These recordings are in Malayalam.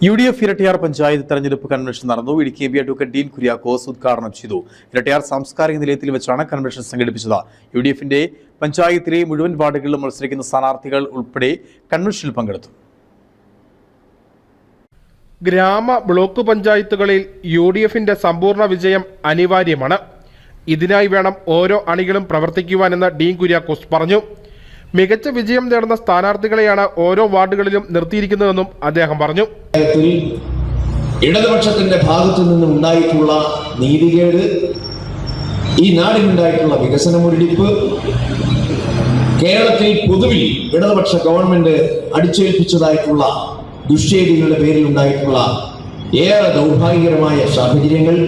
UDF ഇരട്ടിയാർ പഞ്ചായത്ത് തെരഞ്ഞെടുപ്പ് കൺവെൻഷൻ നടന്നു. ഇടുക്കി എംപി അഡ്വക്കേറ്റ് ഡീൻ കുര്യാക്കോസ് ഉദ്ഘാടനം ചെയ്തു. ഇരട്ടിയാർ സാംസ്കാരിക നിലയത്തിൽ വെച്ചാണ് കൺവെൻഷൻ സംഘടിപ്പിച്ചത്. UDFന്റെ പഞ്ചായത്തിലെ മുഴുവൻ വാർഡുകളിലും മത്സരിക്കുന്ന സ്ഥാനാർത്ഥികൾ ഉൾപ്പെടെ കൺവെൻഷനിൽ പങ്കെടുത്തു. ഗ്രാമ ബ്ലോക്ക് പഞ്ചായത്തുകളിൽ UDFന്റെ സമ്പൂർണ്ണ വിജയം അനിവാര്യമാണ്. ഇതിനായി വേണം ഓരോ അണികളും പ്രവർത്തിക്കുവാനെന്ന് ഡീൻ കുര്യാക്കോസ് പറഞ്ഞു. മികച്ച വിജയം നേടുന്ന സ്ഥാനാർത്ഥികളെയാണ് ഓരോ വാർഡുകളിലും നിർത്തിയിരിക്കുന്നതെന്നും അദ്ദേഹം പറഞ്ഞു. ഇടതുപക്ഷത്തിന്റെ ഭാഗത്തു നിന്നും ഉണ്ടായിട്ടുള്ള നീതികേട്, ഈ നാടിനുണ്ടായിട്ടുള്ള വികസന മുരടിപ്പ്, കേരളത്തിൽ പൊതുവിൽ ഇടതുപക്ഷ ഗവൺമെന്റ് അടിച്ചേൽപ്പിച്ചതായിട്ടുള്ള ദുഷ്ചെയ്തികളുടെ പേരിൽ ഉണ്ടായിട്ടുള്ള ഏറെ ദൗർഭാഗ്യകരമായ സാഹചര്യങ്ങൾ,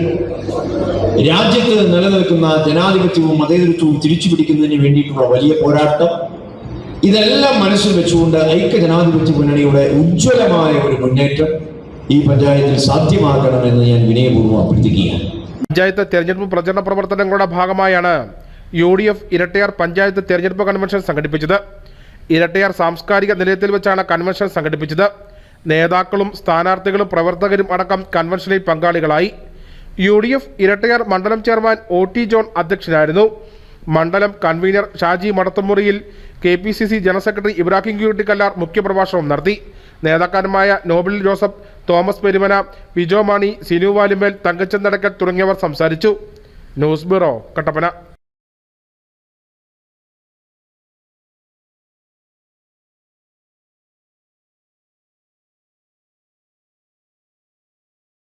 രാജ്യത്ത് നിലനിൽക്കുന്ന ജനാധിപത്യവും മതേതരത്വവും തിരിച്ചുപിടിക്കുന്നതിന് വേണ്ടിയിട്ടുള്ള വലിയ പോരാട്ടം, ഇതെല്ലാം മനസ്സിൽ വെച്ചുകൊണ്ട് ഐക്യ ജനാധിപത്യ മുന്നണിയുടെ ഉജ്ജ്വലമായ ഒരു മുന്നേറ്റം ഈ പഞ്ചായത്തിൽ സാധ്യമാക്കണമെന്ന് ഞാൻ വിനയപൂർവ്വം അഭ്യർത്ഥിക്കുകയാണ്. പഞ്ചായത്ത് തെരഞ്ഞെടുപ്പ് പ്രചരണ പ്രവർത്തനങ്ങളുടെ ഭാഗമായാണ് UDF ഇരട്ടിയാർ പഞ്ചായത്ത് തെരഞ്ഞെടുപ്പ് കൺവെൻഷൻ സംഘടിപ്പിച്ചത്. ഇരട്ടിയാർ സാംസ്കാരിക നിലയത്തിൽ വെച്ചാണ് കൺവെൻഷൻ സംഘടിപ്പിച്ചത്. നേതാക്കളും സ്ഥാനാർത്ഥികളും പ്രവർത്തകരും അടക്കം കൺവെൻഷനിൽ പങ്കാളികളായി. UDF ഇരട്ടിയാർ മണ്ഡലം ചെയർമാൻ OT ജോൺ അധ്യക്ഷനായിരുന്നു. മണ്ഡലം കൺവീനർ ഷാജി മടത്തുമുറിയിൽ, KPCC general secretary Ibrahim Kuttikkallar മുഖ്യപ്രഭാഷണം നടത്തി. നേതാക്കന്മാരായ Noble Joseph, Thomas Perumana, Vijo Mani, Sinu Valimel, Thankachan Nadakkal തുടങ്ങിയവർ സംസാരിച്ചു. News bureau, Kattappana.